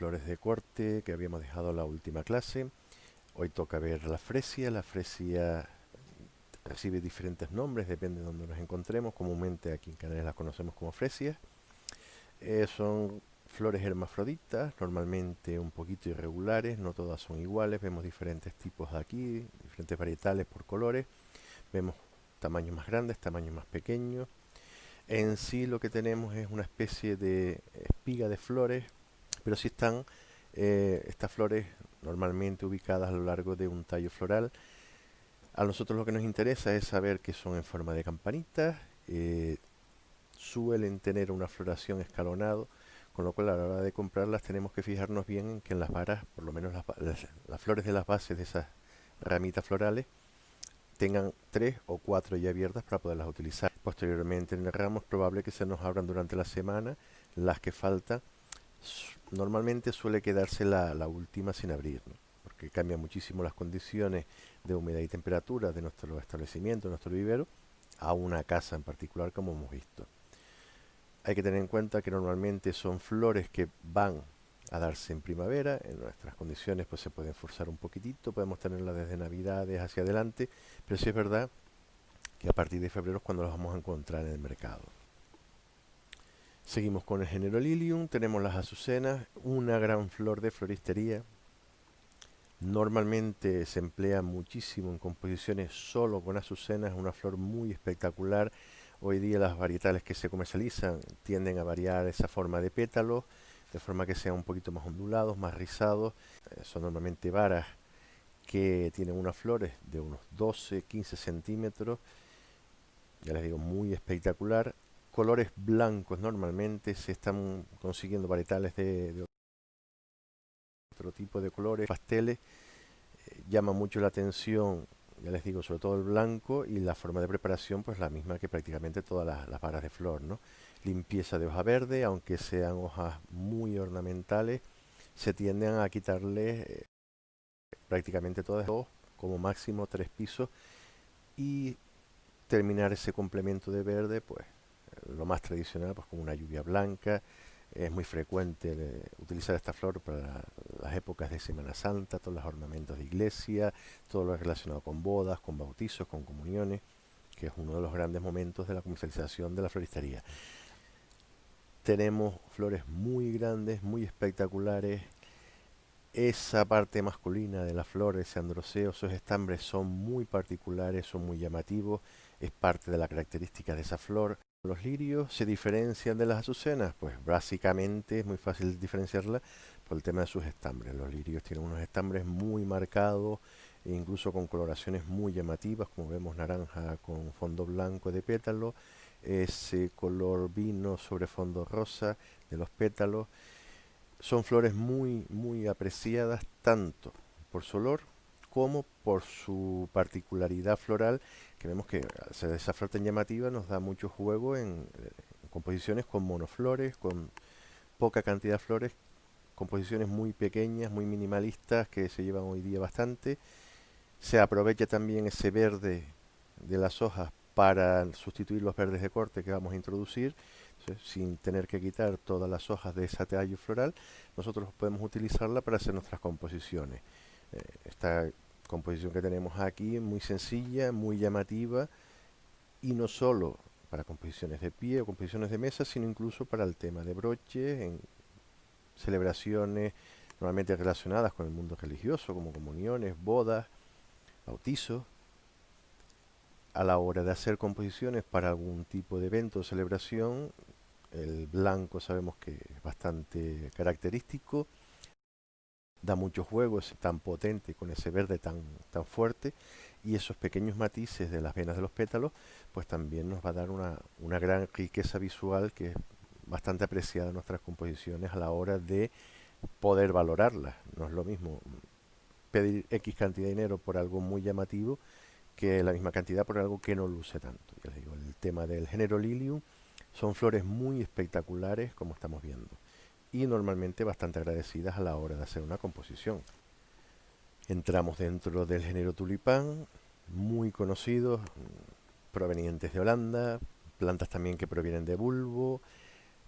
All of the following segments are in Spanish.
flores de corte que habíamos dejado la última clase. Hoy toca ver la fresia. La fresia recibe diferentes nombres, depende de donde nos encontremos. Comúnmente aquí en Canarias las conocemos como fresias. Son flores hermafroditas, normalmente un poquito irregulares, no todas son iguales. Vemos diferentes tipos aquí, diferentes varietales por colores. Vemos tamaños más grandes, tamaños más pequeños. En sí lo que tenemos es una especie de espiga de flores, pero sí están estas flores normalmente ubicadas a lo largo de un tallo floral. A nosotros lo que nos interesa es saber que son en forma de campanitas, suelen tener una floración escalonado, con lo cual a la hora de comprarlas tenemos que fijarnos bien en que en las varas, por lo menos las flores de las bases de esas ramitas florales, tengan 3 o 4 ya abiertas para poderlas utilizar. Posteriormente en el ramo es probable que se nos abran durante la semana las que faltan. Normalmente suele quedarse la última sin abrir, ¿no? Porque cambian muchísimo las condiciones de humedad y temperatura de nuestro establecimiento, de nuestro vivero, a una casa en particular como hemos visto. Hay que tener en cuenta que normalmente son flores que van a darse en primavera. En nuestras condiciones pues se pueden forzar un poquitito, podemos tenerlas desde navidades hacia adelante, pero sí es verdad que a partir de febrero es cuando las vamos a encontrar en el mercado. Seguimos con el género Lilium, tenemos las azucenas, una gran flor de floristería. Normalmente se emplea muchísimo en composiciones solo con azucenas, es una flor muy espectacular. Hoy día las varietales que se comercializan tienden a variar esa forma de pétalos, de forma que sean un poquito más ondulados, más rizados. Son normalmente varas que tienen unas flores de unos 12-15 centímetros, ya les digo, muy espectacular. Colores blancos normalmente, se están consiguiendo varietales de otro tipo de colores, pasteles. Llama mucho la atención, ya les digo, sobre todo el blanco, y la forma de preparación pues la misma que prácticamente todas las varas de flor, ¿no? Limpieza de hoja verde, aunque sean hojas muy ornamentales, se tienden a quitarle prácticamente todas, dos, como máximo 3 pisos, y terminar ese complemento de verde, pues lo más tradicional, pues con una lluvia blanca. Es muy frecuente utilizar esta flor para las épocas de Semana Santa, todos los ornamentos de iglesia, todo lo relacionado con bodas, con bautizos, con comuniones, que es uno de los grandes momentos de la comercialización de la floristería. Tenemos flores muy grandes, muy espectaculares. Esa parte masculina de la flor, ese androceo, esos estambres son muy particulares, son muy llamativos, es parte de la característica de esa flor. Los lirios se diferencian de las azucenas, pues básicamente es muy fácil diferenciarla por el tema de sus estambres. Los lirios tienen unos estambres muy marcados, e incluso con coloraciones muy llamativas, como vemos naranja con fondo blanco de pétalo, ese color vino sobre fondo rosa de los pétalos. Son flores muy, muy apreciadas tanto por su olor como por su particularidad floral, que vemos que al ser esa flor tan llamativa nos da mucho juego en composiciones con monoflores, con poca cantidad de flores, composiciones muy pequeñas, muy minimalistas que se llevan hoy día bastante. Se aprovecha también ese verde de las hojas para sustituir los verdes de corte que vamos a introducir. Entonces, sin tener que quitar todas las hojas de ese tallo floral, nosotros podemos utilizarla para hacer nuestras composiciones. Esta composición que tenemos aquí es muy sencilla, muy llamativa, y no solo para composiciones de pie o composiciones de mesa, sino incluso para el tema de broches, en celebraciones normalmente relacionadas con el mundo religioso, como comuniones, bodas, bautizos. A la hora de hacer composiciones para algún tipo de evento o celebración, el blanco sabemos que es bastante característico, da mucho juego, es tan potente con ese verde tan fuerte, y esos pequeños matices de las venas de los pétalos pues también nos va a dar una gran riqueza visual que es bastante apreciada en nuestras composiciones a la hora de poder valorarlas. No es lo mismo pedir X cantidad de dinero por algo muy llamativo que la misma cantidad por algo que no luce tanto. Ya les digo, el tema del género Lilium son flores muy espectaculares, como estamos viendo, y normalmente bastante agradecidas a la hora de hacer una composición. Entramos dentro del género tulipán, muy conocidos, provenientes de Holanda, plantas también que provienen de bulbo,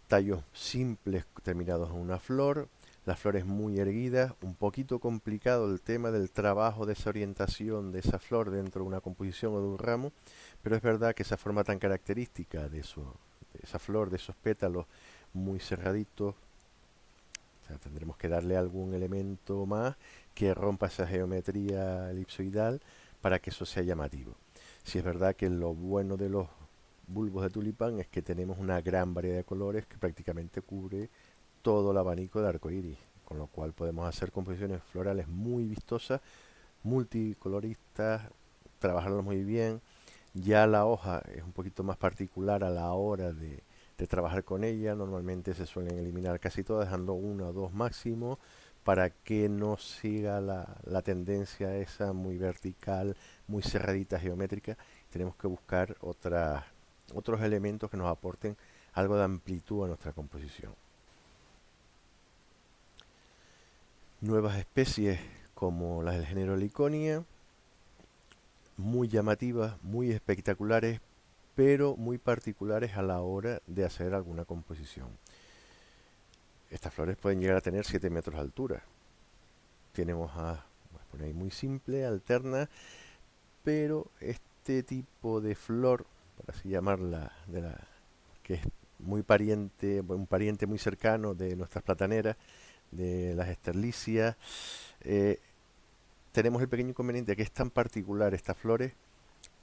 tallos simples terminados en una flor, las flores muy erguidas, un poquito complicado el tema del trabajo de esa orientación de esa flor dentro de una composición o de un ramo, pero es verdad que esa forma tan característica de esa flor, de esos pétalos muy cerraditos, o sea, tendremos que darle algún elemento más que rompa esa geometría elipsoidal para que eso sea llamativo. Si es verdad que lo bueno de los bulbos de tulipán es que tenemos una gran variedad de colores que prácticamente cubre todo el abanico de arco iris, con lo cual podemos hacer composiciones florales muy vistosas, multicoloristas, trabajarlos muy bien. Ya la hoja es un poquito más particular a la hora de trabajar con ella. Normalmente se suelen eliminar casi todas, dejando una o dos máximo para que no siga la tendencia esa muy vertical, muy cerradita, geométrica. Tenemos que buscar otros elementos que nos aporten algo de amplitud a nuestra composición. Nuevas especies como las del género Liconia, muy llamativas, muy espectaculares, pero muy particulares a la hora de hacer alguna composición. Estas flores pueden llegar a tener 7 metros de altura. Tienen hojas, voy a poner ahí muy simple, alterna, pero este tipo de flor, por así llamarla, que es muy pariente, un pariente muy cercano de nuestras plataneras, de las esterlicias, eh, tenemos el pequeño inconveniente que es tan particular estas flores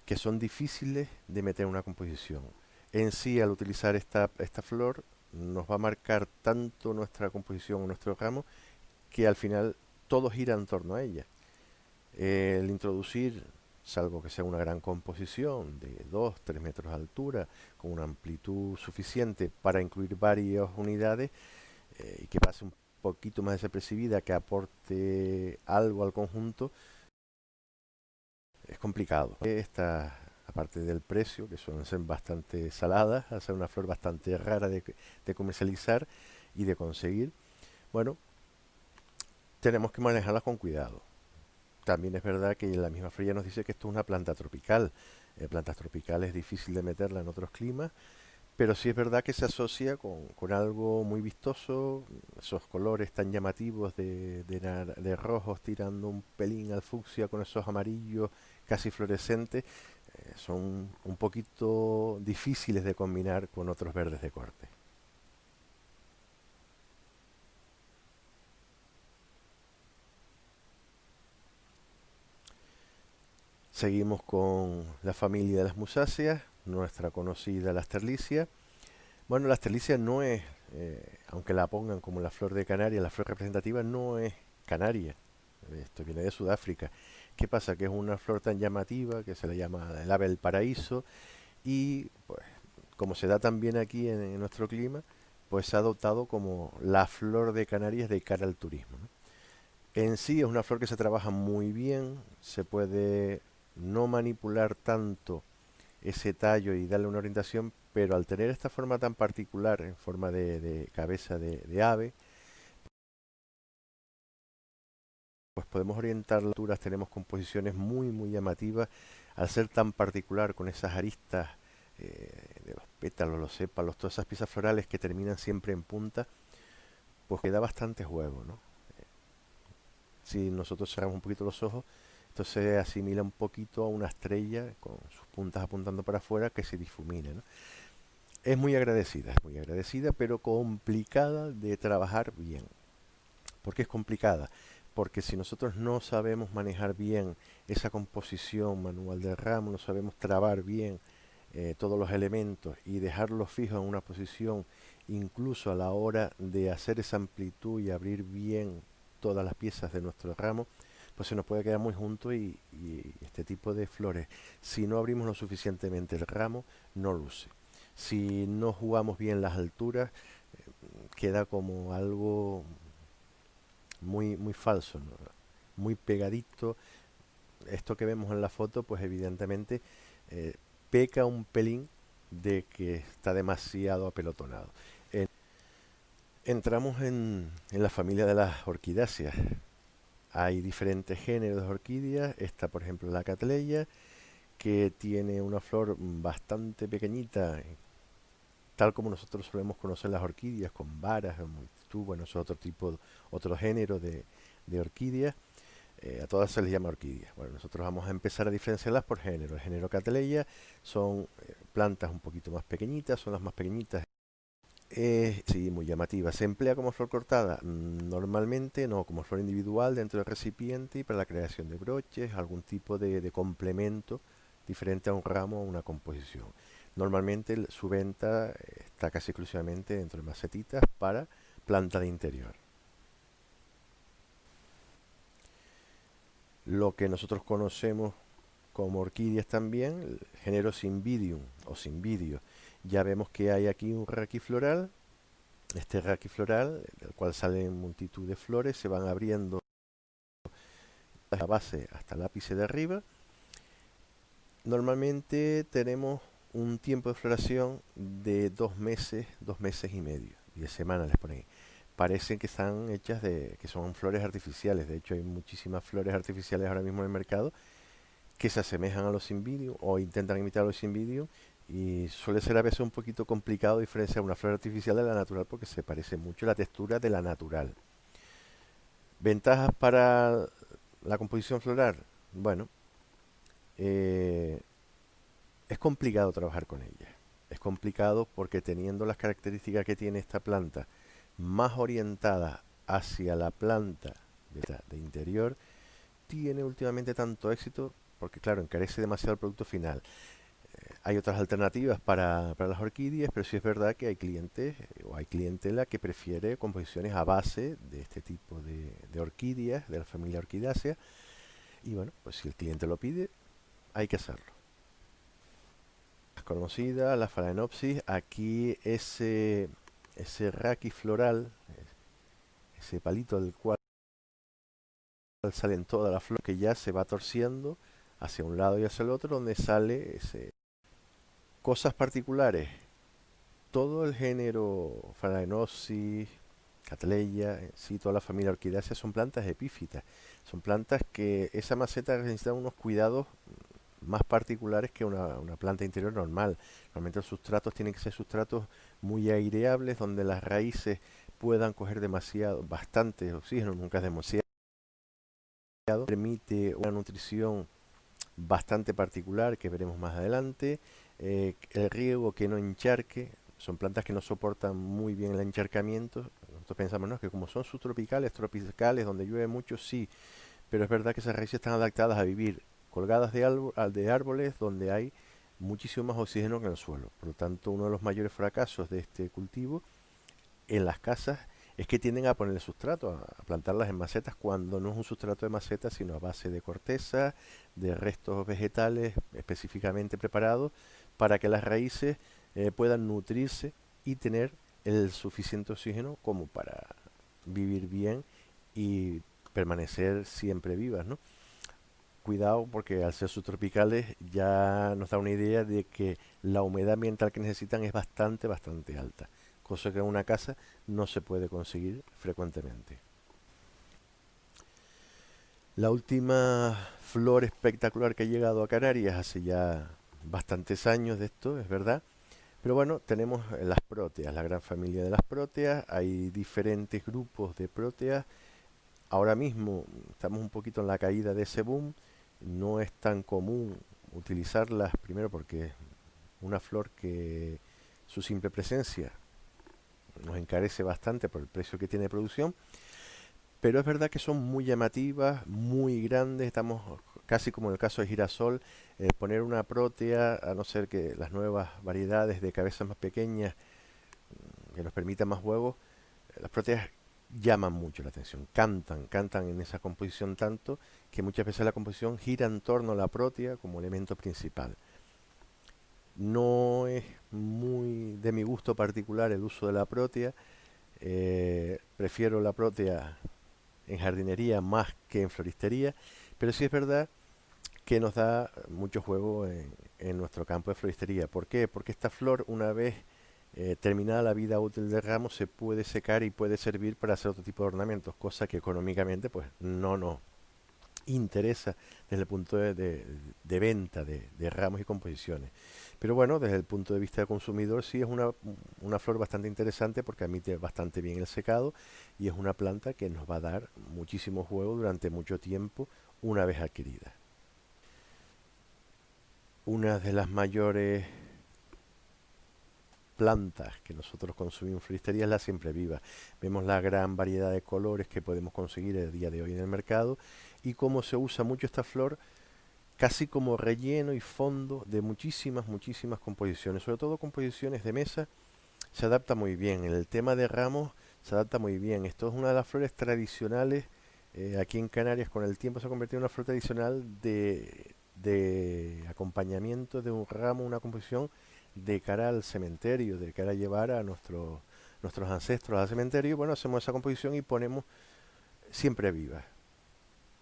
que son difíciles de meter en una composición. En sí, al utilizar esta flor, nos va a marcar tanto nuestra composición o nuestro ramo que al final todo gira en torno a ella. El introducir, salvo que sea una gran composición de 2 3 metros de altura, con una amplitud suficiente para incluir varias unidades y que pase un poquito más desapercibida, que aporte algo al conjunto, es complicado. Esta, aparte del precio, que suelen ser bastante saladas, hacer una flor bastante rara de comercializar y de conseguir, bueno, tenemos que manejarlas con cuidado. También es verdad que la misma Freya nos dice que esto es una planta tropical. Plantas tropicales es difícil de meterla en otros climas, pero sí es verdad que se asocia con algo muy vistoso, esos colores tan llamativos de rojos tirando un pelín al fucsia con esos amarillos casi fluorescentes, son un poquito difíciles de combinar con otros verdes de corte. Seguimos con la familia de las musáceas, nuestra conocida la asterlicia. Bueno, la asterlicia no es, aunque la pongan como la flor de Canarias, la flor representativa no es canaria. Esto viene de Sudáfrica. ¿Qué pasa? Que es una flor tan llamativa que se le llama el ave del paraíso y pues como se da también aquí en nuestro clima, pues se ha adoptado como la flor de Canarias de cara al turismo, ¿no? En sí es una flor que se trabaja muy bien, se puede no manipular tanto ese tallo y darle una orientación, pero al tener esta forma tan particular, en forma de cabeza de ave, pues podemos orientar las alturas, tenemos composiciones muy llamativas, al ser tan particular con esas aristas de los pétalos, los sépalos, todas esas piezas florales que terminan siempre en punta, pues queda bastante juego, ¿no? Si nosotros cerramos un poquito los ojos, entonces se asimila un poquito a una estrella con sus puntas apuntando para afuera que se difumina, ¿no? Es muy agradecida, pero complicada de trabajar bien. ¿Por qué es complicada? Porque si nosotros no sabemos manejar bien esa composición manual del ramo, no sabemos trabar bien todos los elementos y dejarlos fijos en una posición, incluso a la hora de hacer esa amplitud y abrir bien todas las piezas de nuestro ramo, pues se nos puede quedar muy junto y este tipo de flores, si no abrimos lo suficientemente el ramo, no luce. Si no jugamos bien las alturas, queda como algo muy falso, ¿no? Muy pegadito. Esto que vemos en la foto, pues evidentemente eh, peca un pelín de que está demasiado apelotonado. En- Entramos en la familia de las orquidáceas. Hay diferentes géneros de orquídeas. Esta, por ejemplo, la catleya, que tiene una flor bastante pequeñita, tal como nosotros solemos conocer las orquídeas, con varas, multitud, bueno, eso es otro tipo, otro género de orquídeas. A todas se les llama orquídeas. Bueno, nosotros vamos a empezar a diferenciarlas por género. El género Catleya son plantas un poquito más pequeñitas, son las más pequeñitas. Sí, muy llamativa. ¿Se emplea como flor cortada? Normalmente no, como flor individual dentro del recipiente y para la creación de broches, algún tipo de complemento diferente a un ramo o una composición. Normalmente su venta está casi exclusivamente dentro de macetitas para planta de interior. Lo que nosotros conocemos como orquídeas también, el género Cymbidium o Cymbidio. Ya vemos que hay aquí un raquifloral. Este raquifloral, del cual salen multitud de flores, se van abriendo la base hasta el ápice de arriba. Normalmente tenemos un tiempo de floración de 2 meses y medio, 10 semanas les ponen. Parecen que están hechas que son flores artificiales. De hecho, hay muchísimas flores artificiales ahora mismo en el mercado que se asemejan a los Cymbidium o intentan imitar a los Cymbidium, y suele ser a veces un poquito complicado diferenciar una flor artificial de la natural porque se parece mucho la textura de la natural. Ventajas para la composición floral. Bueno, eh, es complicado trabajar con ella. Es complicado porque teniendo las características que tiene esta planta más orientada hacia la planta de interior, tiene últimamente tanto éxito porque claro, encarece demasiado el producto final. Hay otras alternativas para las orquídeas, pero sí es verdad que hay clientes o hay clientela que prefiere composiciones a base de este tipo de orquídeas, de la familia Orchidaceae, y bueno, pues si el cliente lo pide, hay que hacerlo. Las conocidas, la Phalaenopsis, aquí ese raquis floral, ese palito del cual salen todas las flores, que ya se va torciendo hacia un lado y hacia el otro, donde sale ese. Cosas particulares, todo el género Phalaenopsis, Cattleya, sí, toda la familia Orchidaceae son plantas epífitas. Son plantas que esa maceta necesita unos cuidados más particulares que una planta interior normal. Normalmente los sustratos tienen que ser sustratos muy aireables, donde las raíces puedan coger bastante oxígeno, nunca es demasiado. Permite una nutrición bastante particular que veremos más adelante. El riego que no encharque, son plantas que no soportan muy bien el encharcamiento. Nosotros pensamos, ¿no?, que como son tropicales, donde llueve mucho, sí, pero es verdad que esas raíces están adaptadas a vivir colgadas de árboles donde hay muchísimo más oxígeno que en el suelo. Por lo tanto, uno de los mayores fracasos de este cultivo en las casas es que tienden a poner el sustrato, a plantarlas en macetas, cuando no es un sustrato de maceta, sino a base de corteza, de restos vegetales específicamente preparados para que las raíces puedan nutrirse y tener el suficiente oxígeno como para vivir bien y permanecer siempre vivas, ¿no? Cuidado porque al ser subtropicales ya nos da una idea de que la humedad ambiental que necesitan es bastante alta, cosa que en una casa no se puede conseguir frecuentemente. La última flor espectacular que ha llegado a Canarias hace ya bastantes años de esto, es verdad. Pero bueno, tenemos las próteas, la gran familia de las próteas. Hay diferentes grupos de próteas. Ahora mismo estamos un poquito en la caída de ese boom. No es tan común utilizarlas, primero porque es una flor que su simple presencia nos encarece bastante por el precio que tiene de producción, pero es verdad que son muy llamativas, muy grandes. Estamos casi como en el caso de girasol, poner una prótea, a no ser que las nuevas variedades de cabezas más pequeñas que nos permitan más huevos, las próteas llaman mucho la atención, cantan en esa composición tanto que muchas veces la composición gira en torno a la prótea como elemento principal. No es muy de mi gusto particular el uso de la prótea. Prefiero la prótea en jardinería más que en floristería, pero sí es verdad que nos da mucho juego en nuestro campo de floristería. ¿Por qué? Porque esta flor, una vez terminada la vida útil del ramo, se puede secar y puede servir para hacer otro tipo de ornamentos, cosa que económicamente pues no nos interesa desde el punto de venta de ramos y composiciones. Pero bueno, desde el punto de vista del consumidor sí es una flor bastante interesante porque admite bastante bien el secado y es una planta que nos va a dar muchísimo juego durante mucho tiempo una vez adquirida. Una de las mayores plantas que nosotros consumimos en floristería es la siempre viva. Vemos la gran variedad de colores que podemos conseguir el día de hoy en el mercado y cómo se usa mucho esta flor casi como relleno y fondo de muchísimas composiciones, sobre todo composiciones de mesa, se adapta muy bien. En el tema de ramos se adapta muy bien. Esto es una de las flores tradicionales. Aquí en Canarias con el tiempo se ha convertido en una flor tradicional de acompañamiento de un ramo, una composición de cara al cementerio, de cara a llevar a nuestros ancestros al cementerio. Bueno, hacemos esa composición y ponemos siempre viva.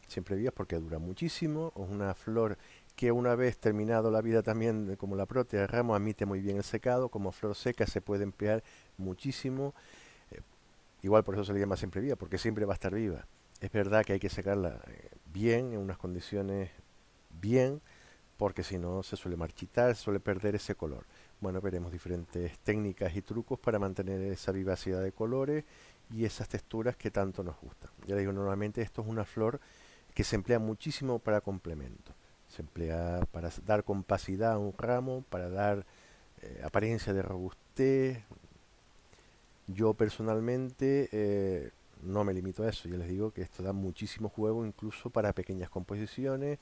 Siempre vivas porque dura muchísimo, es una flor que una vez terminado la vida también, como la protea de ramo, admite muy bien el secado, como flor seca se puede emplear muchísimo, eh, igual por eso se le llama siempre viva, porque siempre va a estar viva. Es verdad que hay que secarla bien, en unas condiciones bien, porque si no se suele marchitar, se suele perder ese color. Bueno, veremos diferentes técnicas y trucos para mantener esa vivacidad de colores y esas texturas que tanto nos gustan. Ya digo, normalmente esto es una flor que se emplea muchísimo para complemento. Se emplea para dar compacidad a un ramo, para dar apariencia de robustez. Yo personalmente no me limito a eso, yo les digo que esto da muchísimo juego incluso para pequeñas composiciones,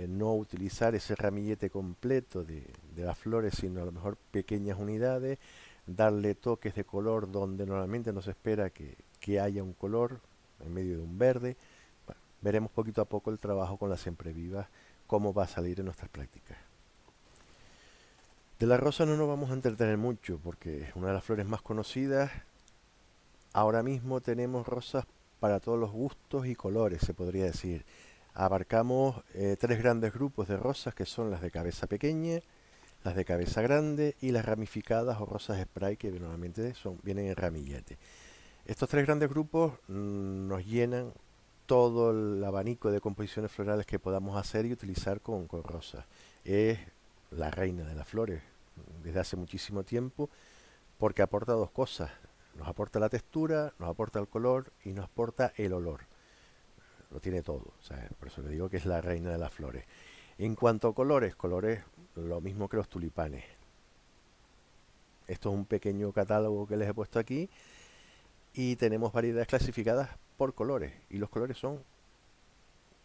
no utilizar ese ramillete completo de las flores, sino a lo mejor pequeñas unidades, darle toques de color donde normalmente no se espera que haya un color en medio de un verde. Bueno, veremos poquito a poco el trabajo con las siempre vivas, cómo va a salir en nuestras prácticas. De la rosa no nos vamos a entretener mucho porque es una de las flores más conocidas. Ahora mismo tenemos rosas para todos los gustos y colores, se podría decir. Abarcamos tres grandes grupos de rosas que son las de cabeza pequeña, las de cabeza grande y las ramificadas o rosas spray que normalmente vienen en ramillete. Estos tres grandes grupos nos llenan todo el abanico de composiciones florales que podamos hacer y utilizar con rosas. Es la reina de las flores desde hace muchísimo tiempo porque aporta dos cosas. Nos aporta la textura, nos aporta el color y nos aporta el olor. Lo tiene todo. O sea, por eso le digo que es la reina de las flores. En cuanto a colores, colores lo mismo que los tulipanes. Esto es un pequeño catálogo que les he puesto aquí y tenemos variedades clasificadas por colores. Y los colores son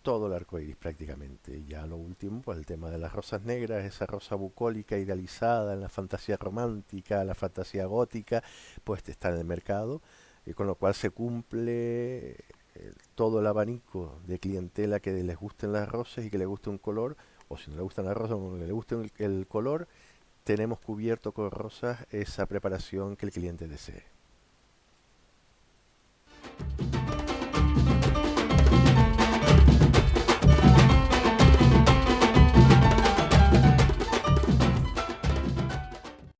todo el arco iris prácticamente. Ya lo último, pues el tema de las rosas negras, esa rosa bucólica idealizada en la fantasía romántica, la fantasía gótica, pues está en el mercado, y con lo cual se cumple todo el abanico de clientela que les gusten las rosas y que les guste un color, o si no le gustan las rosas, o le guste el color, tenemos cubierto con rosas esa preparación que el cliente desee.